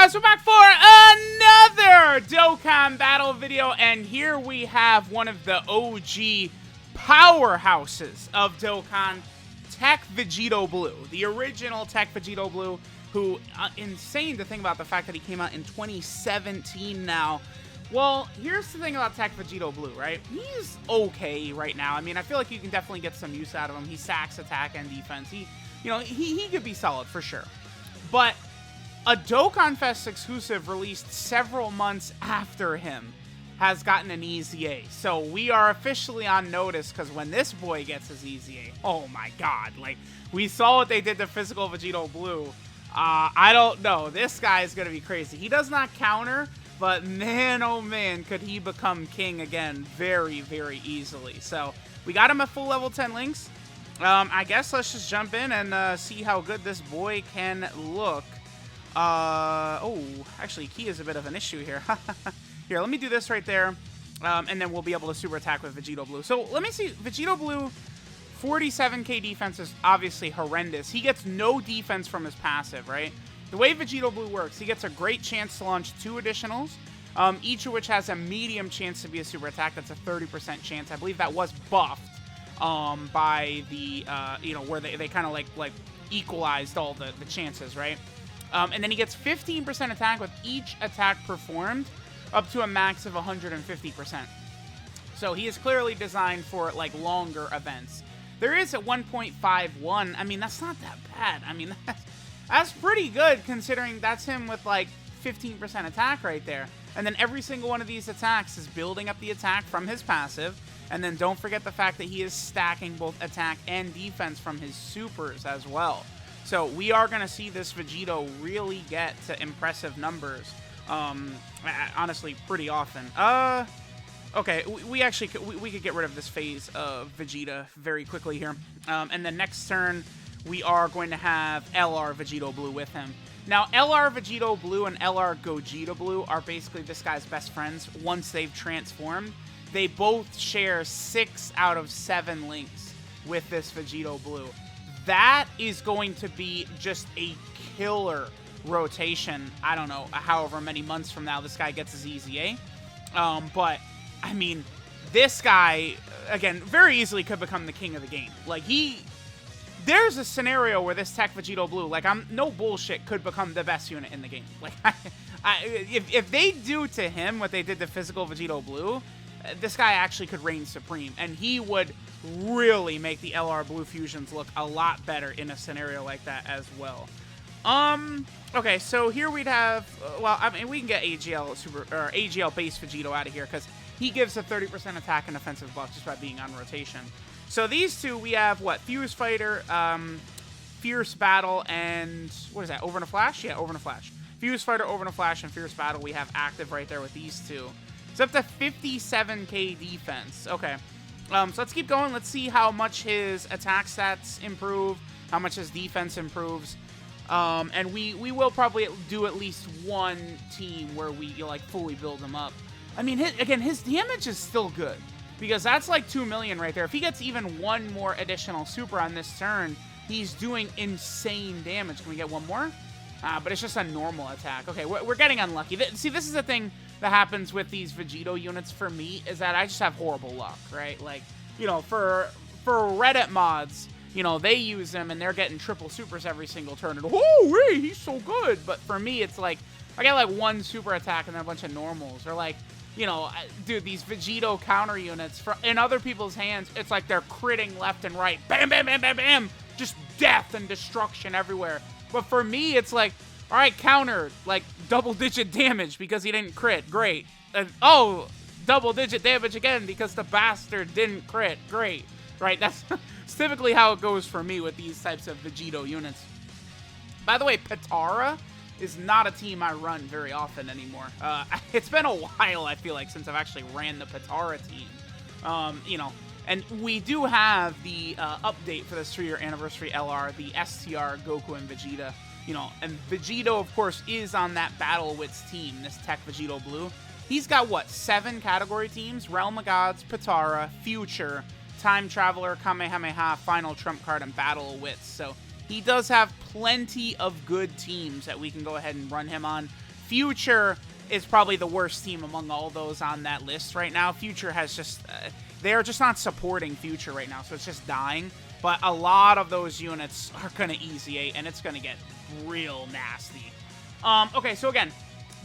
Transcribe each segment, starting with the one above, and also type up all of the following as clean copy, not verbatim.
guys, we're back for another Dokkan battle video, and here we have one of the OG powerhouses of Dokkan, TEQ VEGITO Blue, the original TEQ VEGITO Blue, who, insane to think about the fact that he came out in 2017 now. Well, here's the thing about TEQ VEGITO Blue, right? He's okay right now. I mean, I feel like you can definitely get some use out of him. He sacks attack and defense. He could be solid for sure. But a Dokkan Fest exclusive released several months after him has gotten an easy A. So we are officially on notice, because when this boy gets his easy A, oh my god, like, we saw what they did to Physical VEGITO Blue. I don't know. This guy is going to be crazy. He does not counter, but man, oh man, could he become king again very, very easily. So we got him at full level 10 links. I guess let's just jump in and see how good this boy can look. Oh, actually, key is a bit of an issue here. Here, let me do this right there, and then we'll be able to super attack with VEGITO Blue. So let me see. VEGITO Blue, 47k defense is obviously horrendous. He gets no defense from his passive, right? The way VEGITO Blue works, he gets a great chance to launch 2 additionals, each of which has a medium chance to be a super attack. That's a 30% chance. I believe that was buffed by the, where they kind of like equalized all the chances, right? And then he gets 15% attack with each attack performed, up to a max of 150%. So he is clearly designed for, like, longer events. There is a 1.51. I mean, that's not that bad. I mean, that's pretty good, considering that's him with, like, 15% attack right there. And then every single one of these attacks is building up the attack from his passive. And then don't forget the fact that he is stacking both attack and defense from his supers as well. So we are going to see this VEGITO really get to impressive numbers, honestly, pretty often. Okay, we actually could get rid of this phase of Vegeta very quickly here. And then next turn, we are going to have LR VEGITO Blue with him. Now, LR VEGITO Blue and LR Gogeta Blue are basically this guy's best friends once they've transformed. They both share 6 out of 7 links with this VEGITO Blue. That is going to be just a killer rotation. I don't know, however many months from now this guy gets his easy A. But, I mean, this guy, again, very easily could become the king of the game. Like, there's a scenario where this TEQ VEGITO Blue, like, no bullshit, could become the best unit in the game. Like, if they do to him what they did to Physical VEGITO Blue, this guy actually could reign supreme, and he would really make the LR Blue fusions look a lot better in a scenario like that as well. Okay, so here we'd have, well, I mean, we can get AGL base VEGITO out of here, because he gives a 30% attack and offensive buff just by being on rotation. So these two, we have, what, Fuse Fighter, Fierce Battle, and, what is that, Over in a Flash? Yeah, Over in a Flash. Fuse Fighter, Over in a Flash, and Fierce Battle we have active right there with these two. It's up to 57k defense. Okay. So let's keep going. Let's see how much his attack stats improve, how much his defense improves. And we will probably do at least one team where we, like, fully build him up. I mean, again, his damage is still good, because that's like 2 million right there. If he gets even one more additional super on this turn, he's doing insane damage. Can we get one more? But it's just a normal attack. Okay, we're getting unlucky. See, this is the thing that happens with these VEGITO units for me, is that I just have horrible luck, right? Like, for Reddit mods, they use them and they're getting triple supers every single turn. And, oh, hey, he's so good. But for me, it's like, I get like one super attack and then a bunch of normals. Or like, dude, these VEGITO counter units, in other people's hands, it's like they're critting left and right. Bam, bam, bam, bam, bam. Just death and destruction everywhere. But for me, it's like, all right, counter, like, double-digit damage because he didn't crit. Great. Oh, double-digit damage again because the bastard didn't crit. Great. Right? That's typically how it goes for me with these types of VEGITO units. By the way, Patara is not a team I run very often anymore. It's been a while, I feel like, since I've actually ran the Patara team. And we do have the update for this 3-year anniversary LR, the STR, Goku, and Vegeta. And VEGITO, of course, is on that Battle Wits team, this TEQ VEGITO Blue. He's got, what, 7 category teams? Realm of Gods, Patara, Future, Time Traveler, Kamehameha, Final Trump Card, and Battle of Wits. So he does have plenty of good teams that we can go ahead and run him on Future is probably the worst team among all those on that list right now. Future has just, they're just not supporting Future right now, so it's just dying. But a lot of those units are going to easy 8, and it's going to get real nasty. Okay, so again,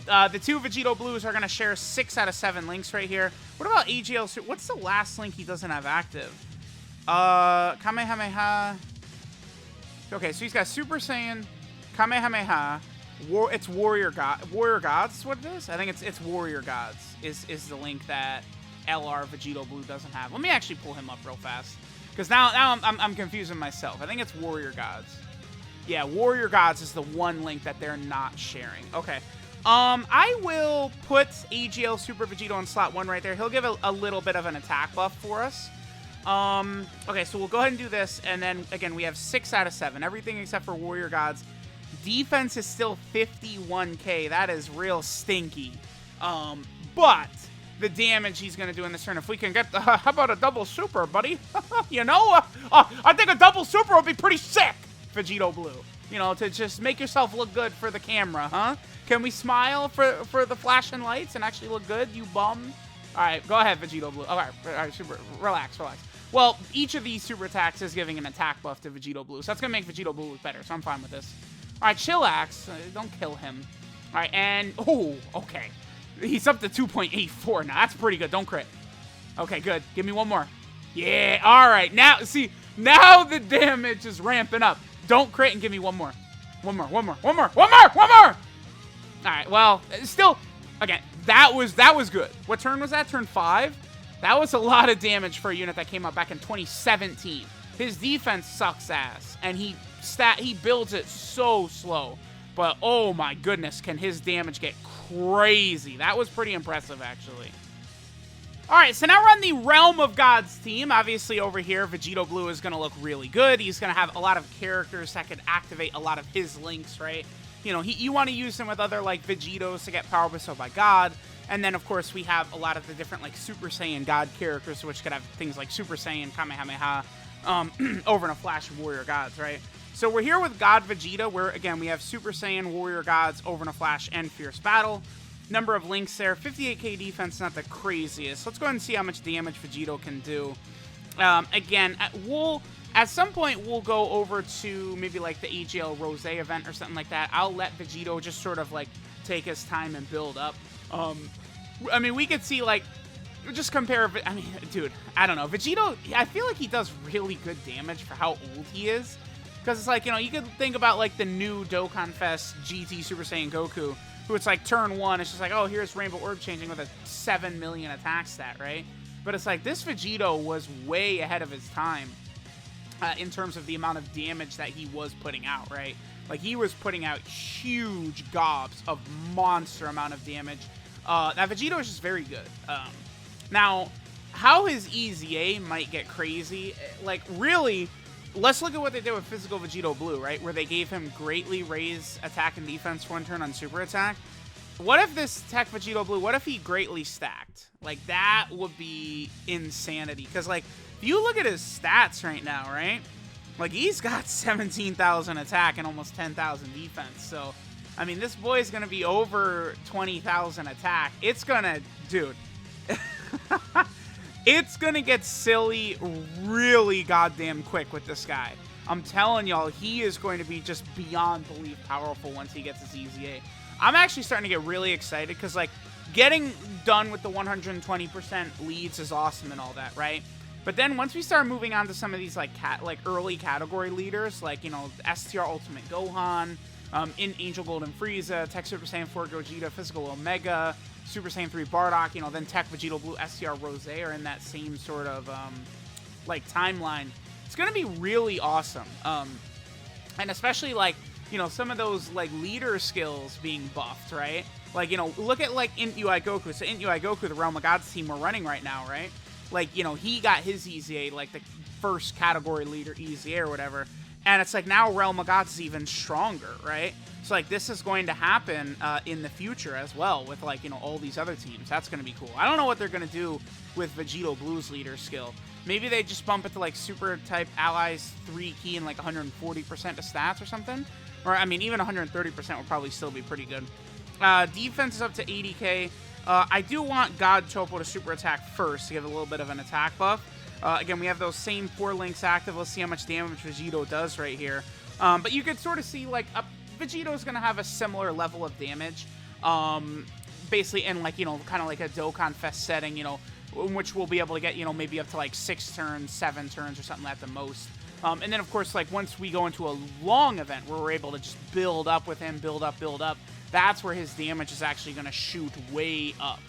the 2 Vegito Blues are going to share 6 out of 7 links right here. What about AGL? What's the last link he doesn't have active? Kamehameha. Okay, so he's got Super Saiyan, Kamehameha. It's Warrior Gods is what it is? I think it's Warrior Gods is the link that LR Vegito Blue doesn't have. Let me actually pull him up real fast. Because now I'm confusing myself. I think it's Warrior Gods. Yeah, Warrior Gods is the one link that they're not sharing. Okay. I will put AGL Super Vegito in slot 1 right there. He'll give a little bit of an attack buff for us. Okay, so we'll go ahead and do this. And then, again, we have 6 out of 7. Everything except for Warrior Gods. Defense is still 51k. That is real stinky. But the damage he's going to do in this turn, if we can get the... how about a double super, buddy? You know? I think a double super would be pretty sick, Vegito Blue. You know, to just make yourself look good for the camera, huh? Can we smile for the flashing lights and actually look good, you bum? All right, go ahead, Vegito Blue. All right, super, relax. Well, each of these super attacks is giving an attack buff to Vegito Blue, so that's going to make Vegito Blue look better, so I'm fine with this. All right, Chillax. Don't kill him. All right, and... oh, okay. He's up to 2.84 now. That's pretty good. Don't crit. Okay, good. Give me one more. Yeah, all right. Now, see, now the damage is ramping up. Don't crit and give me one more. One more. All right, well, still, again, that was good. What turn was that? Turn 5? That was a lot of damage for a unit that came out back in 2017. His defense sucks ass, and he builds it so slow. But, oh my goodness, can his damage get crazy. That was pretty impressive, actually. Alright, so now we're on the Realm of Gods team. Obviously, over here, Vegito Blue is going to look really good. He's going to have a lot of characters that could activate a lot of his links, right? You know, you want to use him with other, like, Vegitos to get power bestowed by God. And then, of course, we have a lot of the different, like, Super Saiyan God characters, which could have things like Super Saiyan, Kamehameha, over in a flash of Warrior Gods, right? So we're here with God Vegeta, where, again, we have Super Saiyan, Warrior Gods, Over in a Flash, and Fierce Battle. Number of links there. 58k defense, not the craziest. Let's go ahead and see how much damage Vegito can do. Again, at some point, we'll go over to maybe, like, the AGL Rose event or something like that. I'll let Vegito just sort of, like, take his time and build up. I mean, we could see, like, just compare... I mean, dude, I don't know. Vegito, I feel like he does really good damage for how old he is. Because it's like, you know, you could think about, like, the new Dokkan Fest GT Super Saiyan Goku, who it's like turn 1, it's just like, oh, here's Rainbow Orb changing with a 7 million attack stat, right? But it's like, this Vegito was way ahead of his time in terms of the amount of damage that he was putting out, right? Like, he was putting out huge gobs of monster amount of damage. That Vegito is just very good. Now, how his EZA might get crazy, like, really... Let's look at what they did with Physical Vegito Blue, right? Where they gave him greatly raised attack and defense for one turn on super attack. What if this TEQ Vegito Blue, what if he greatly stacked? Like, that would be insanity. Because, like, if you look at his stats right now, right? Like, he's got 17,000 attack and almost 10,000 defense. So, I mean, this boy's going to be over 20,000 attack. It's going to, dude. It's going to get silly really goddamn quick with this guy. I'm telling y'all, he is going to be just beyond belief powerful once he gets his EZA. I'm actually starting to get really excited because, like, getting done with the 120% leads is awesome and all that, right? But then once we start moving on to some of these, like, early category leaders, like, you know, STR Ultimate Gohan, in Angel Golden Frieza, TEQ Super Saiyan 4 Gogeta, Physical Omega, Super Saiyan 3 Bardock, you know, then TEQ Vegito Blue, STR Rose are in that same sort of, like, timeline. It's going to be really awesome. And especially, like, you know, some of those, like, leader skills being buffed, right? Like, you know, look at, like, Int UI Goku. So Int UI Goku, the Realm of Gods team we're running right now, right? Like, you know, he got his EZA, like, the first category leader EZA or whatever. And it's like now Realm of Gods is even stronger, right? So, like, this is going to happen in the future as well with, like, you know, all these other teams. That's going to be cool. I don't know what they're going to do with Vegito Blue's leader skill. Maybe they just bump it to, like, super type allies 3 key and, like, 140% of stats or something. Or, I mean, even 130% would probably still be pretty good. Defense is up to 80k. I do want God Topo to super attack first to give a little bit of an attack buff. Again, we have those same 4 links active. Let's see how much damage Vegito does right here. But you could sort of see, like, Vegito's going to have a similar level of damage. Basically in, like, you know, kind of like a Dokkan Fest setting, you know, in which we'll be able to get, you know, maybe up to, like, 6 turns, 7 turns or something at the most. And then, of course, like, once we go into a long event where we're able to just build up with him, build up, that's where his damage is actually going to shoot way up.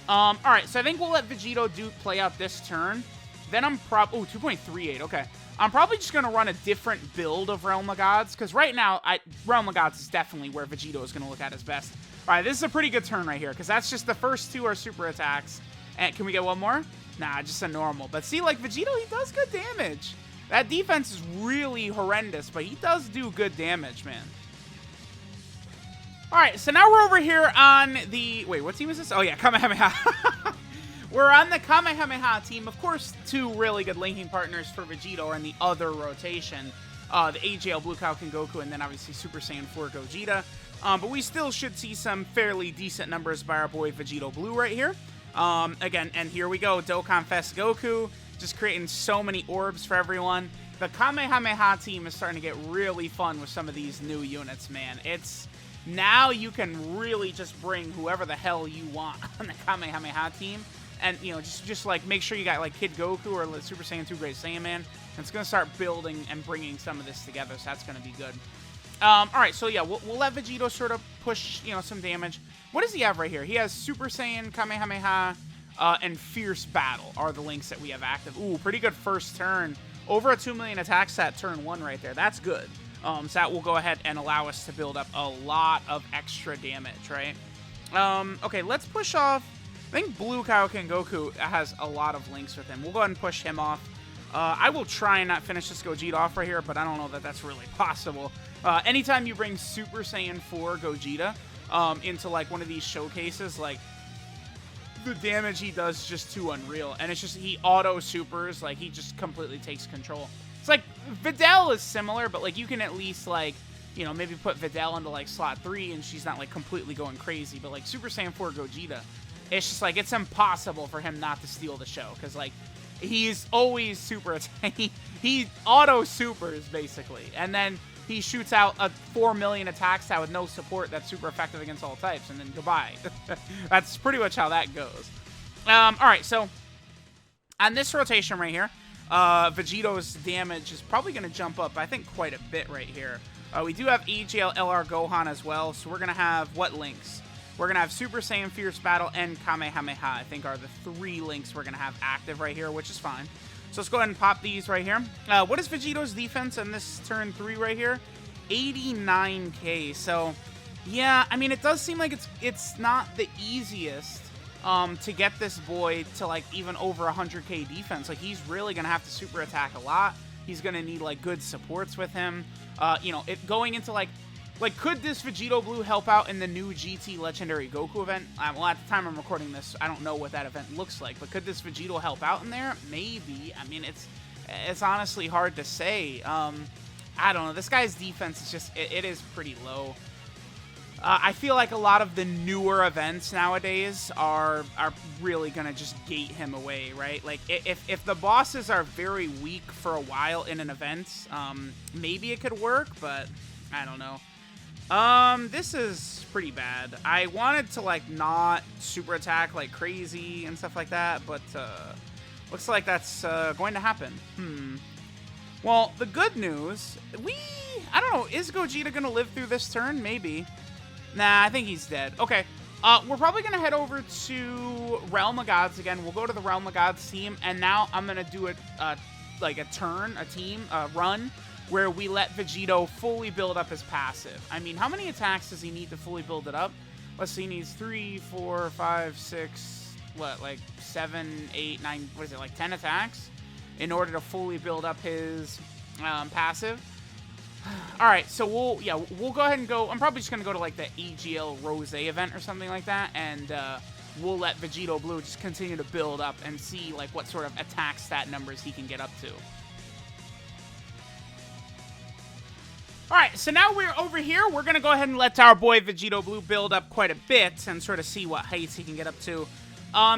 All right, so I think we'll let Vegito play out this turn. Then I'm 2.38, okay. I'm probably just going to run a different build of Realm of Gods, because right now, Realm of Gods is definitely where Vegito is going to look at his best. All right, this is a pretty good turn right here, because that's just the first 2 are super attacks. And can we get one more? Nah, just a normal. But see, like, Vegito, he does good damage. That defense is really horrendous, but he does do good damage, man. All right, so now we're over here on the... Wait, what team is this? Oh, yeah, Kamehameha. We're on the Kamehameha team. Of course, 2 really good linking partners for Vegito are in the other rotation. The AGL Blue Cow King Goku, and then obviously Super Saiyan 4 Gogeta. But we still should see some fairly decent numbers by our boy Vegito Blue right here. Again, and here we go. Dokkan Fest Goku. Just creating so many orbs for everyone. The Kamehameha team is starting to get really fun with some of these new units, man. It's... Now you can really just bring whoever the hell you want on the Kamehameha team. And, you know, just like, make sure you got, like, Kid Goku or Super Saiyan 2 Great Saiyan Man. And it's going to start building and bringing some of this together, so that's going to be good. All right, so, yeah, we'll let Vegito sort of push, you know, some damage. What does he have right here? He has Super Saiyan, Kamehameha, and Fierce Battle are the links that we have active. Ooh, pretty good first turn. Over a 2 million attack stat turn 1 right there. That's good. So that will go ahead and allow us to build up a lot of extra damage, right? Okay, let's push off. I think Blue Cow King Goku has a lot of links with him. We'll go ahead and push him off. I will try and not finish this Gogeta off right here, but I don't know that that's really possible. Anytime you bring Super Saiyan 4 Gogeta into, like, one of these showcases, like, the damage he does is just too unreal. And it's just, he auto-supers, like, he just completely takes control. It's like, Videl is similar, but, like, you can at least, like, you know, maybe put Videl into, like, slot 3, and she's not, like, completely going crazy. But, like, Super Saiyan 4 Gogeta, it's just, like, it's impossible for him not to steal the show. Because, like, he's always super... he auto-supers, basically. And then he shoots out a 4 million attack stat with no support that's super effective against all types. And then goodbye. That's pretty much how that goes. All right, so on this rotation right here, Vegito's damage is probably going to jump up, I think, quite a bit right here. We do have AGL LR Gohan as well, so we're going to have what links? We're going to have Super Saiyan Fierce Battle and Kamehameha, I think, are the 3 links we're going to have active right here, which is fine. So let's go ahead and pop these right here. What is Vegito's defense on this turn 3 right here? 89k. So, yeah, I mean, it does seem like it's not the easiest to get this boy to, like, even over 100k defense. Like, he's really going to have to super attack a lot. He's going to need, like, good supports with him. You know, going into, like, could this Vegito Blue help out in the new GT Legendary Goku event? Well, at the time I'm recording this, I don't know what that event looks like, but could this Vegito help out in there? Maybe. I mean, it's honestly hard to say. I don't know. This guy's defense is just, it is pretty low. I feel like a lot of the newer events nowadays are really going to just gate him away, right? Like, if the bosses are very weak for a while in an event, maybe it could work, but I don't know. This is pretty bad. I wanted to, like, not super attack like crazy and stuff like that, but looks like that's going to happen. Well, the good news, I don't know, is Gogeta going to live through this turn? Maybe. Nah, I think he's dead. Okay, we're probably going to head over to Realm of Gods again. We'll go to the Realm of Gods team, and now I'm going to do like a run, where we let Vegito fully build up his passive. I mean, how many attacks does he need to fully build it up? Let's see, he needs 3, 4, 5, 6, what, like 7, 8, 9, what is it, like 10 attacks in order to fully build up his passive. All right, so we'll go ahead and go. I'm probably just going to go to, like, the AGL Rose event or something like that, and we'll let Vegito Blue just continue to build up and see, like, what sort of attack stat numbers he can get up to. Alright, so now we're over here. We're going to go ahead and let our boy Vegito Blue build up quite a bit and sort of see what heights he can get up to.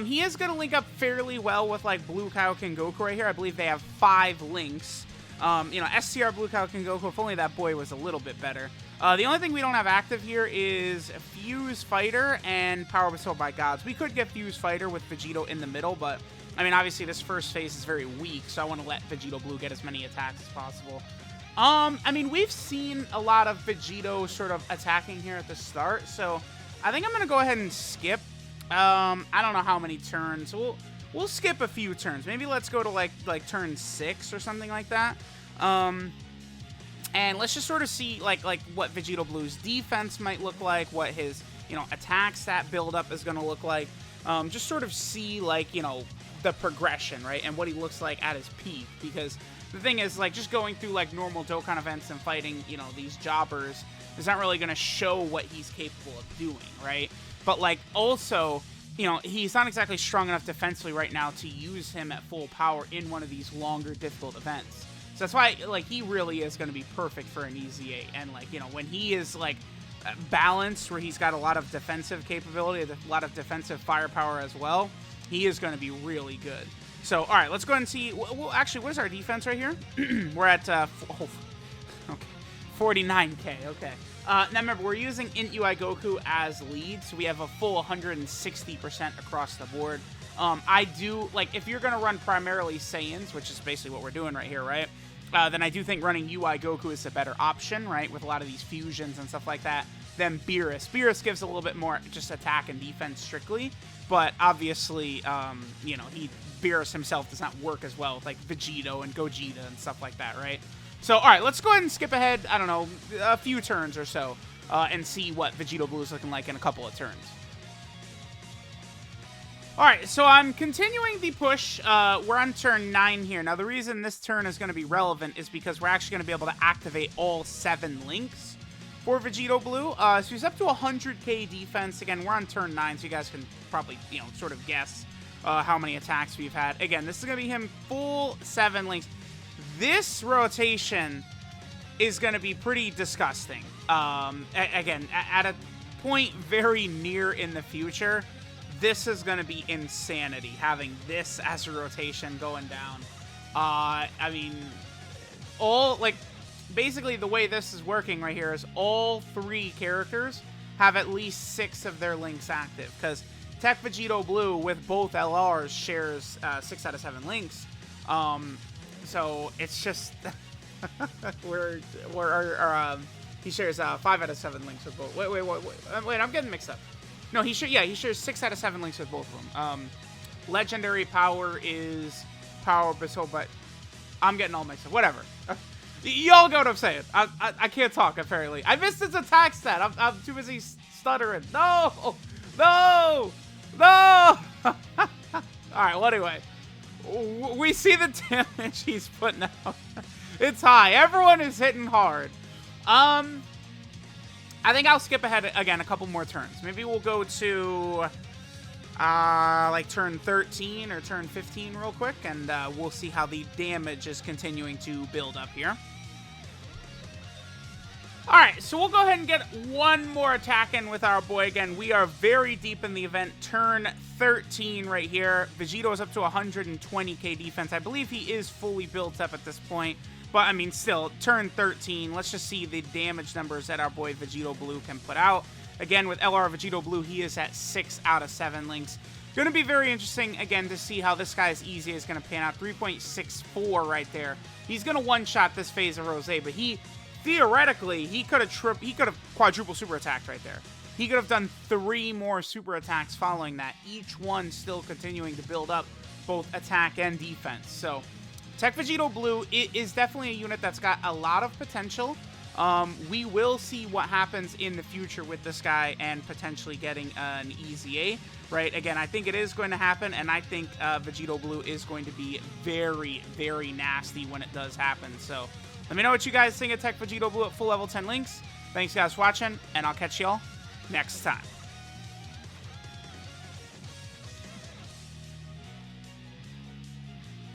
He is going to link up fairly well with, like, Blue Kaioken Goku right here. I believe they have 5 links. You know, STR Blue Kaioken Goku, if only that boy was a little bit better. The only thing we don't have active here is Fuse Fighter and Power Bestowed by Gods. We could get Fuse Fighter with Vegito in the middle, but, I mean, obviously this first phase is very weak, so I want to let Vegito Blue get as many attacks as possible. I mean, we've seen a lot of Vegito sort of attacking here at the start, so I think I'm going to go ahead and skip. I don't know how many turns. We'll skip a few turns. Maybe let's go to, like turn 6 or something like that. And let's just sort of see, like what Vegito Blue's defense might look like, what his, you know, attack stat build-up is going to look like. Just sort of see, like, you know, the progression, right, and what he looks like at his peak, because the thing is, like, just going through, like, normal Dokkan events and fighting, you know, these jobbers is not really going to show what he's capable of doing, right? But, like, also, you know, he's not exactly strong enough defensively right now to use him at full power in one of these longer, difficult events. So that's why, like, he really is going to be perfect for an EZA. And, like, you know, when he is, like, balanced, where he's got a lot of defensive capability, a lot of defensive firepower as well, he is going to be really good. So, all right, let's go ahead and see. Well, actually, what is our defense right here? We're at, okay, 49K, okay. Now, remember, we're using Int UI Goku as lead, so we have a full 160% across the board. I do, like, if you're going to run primarily Saiyans, which is basically what we're doing right here, right? Then I do think running UI Goku is a better option, right? With a lot of these fusions and stuff like that, than Beerus. Beerus gives a little bit more just attack and defense strictly, but obviously, you know, Beerus himself does not work as well with, like, Vegito and Gogeta and stuff like that, right? So, all right, let's go ahead and skip ahead, I don't know, a few turns or so, and see what Vegito Blue is looking like in a couple of turns. All right, so I'm continuing the push. We're on turn 9 here. Now, the reason this turn is going to be relevant is because we're actually going to be able to activate all 7 links for Vegito Blue. So he's up to 100k defense. Again, we're on turn 9, so you guys can probably, you know, sort of guess how many attacks we've had. Again, this is going to be him full 7 links. This rotation is going to be pretty disgusting. Again, at a point very near in the future, this is going to be insanity, having this as a rotation going down. I mean, basically the way this is working right here is all 3 characters have at least 6 of their links active, because TEQ Vegito Blue with both LRs shares 6 out of 7 links. So it's just he shares 5 out of 7 links with both. Wait, I'm getting mixed up. No, he shares 6 out of 7 links with both of them. Legendary power is power bestowed, but I'm getting all mixed up. Whatever. Y'all get what I'm saying. I can't talk, apparently. I missed his attack stat. I'm too busy stuttering. No! All right, well, anyway. We see the damage he's putting out. It's high. Everyone is hitting hard. I think I'll skip ahead again a couple more turns. Maybe we'll go to like turn 13 or turn 15 real quick, and we'll see how the damage is continuing to build up here. Alright, so we'll go ahead and get one more attack in with our boy again. We are very deep in the event. Turn 13 right here. Vegito is up to 120k defense. I believe he is fully built up at this point. But, I mean, still, turn 13. Let's just see the damage numbers that our boy Vegito Blue can put out. Again, with LR Vegito Blue, he is at 6 out of 7 links. Going to be very interesting, again, to see how this guy's easy is going to pan out. 3.64 right there. He's going to one-shot this phase of Rose, but he... theoretically, he could have quadruple super attacked right there. He could have done 3 more super attacks following that, each one still continuing to build up both attack and defense. So, TEQ Vegito Blue is definitely a unit that's got a lot of potential. We will see what happens in the future with this guy and potentially getting an EZA, right? Again, I think it is going to happen, and I think Vegito Blue is going to be very, very nasty when it does happen. So, let me know what you guys think of TEQ Vegito Blue at full level 10 links. Thanks, guys, for watching, and I'll catch y'all next time.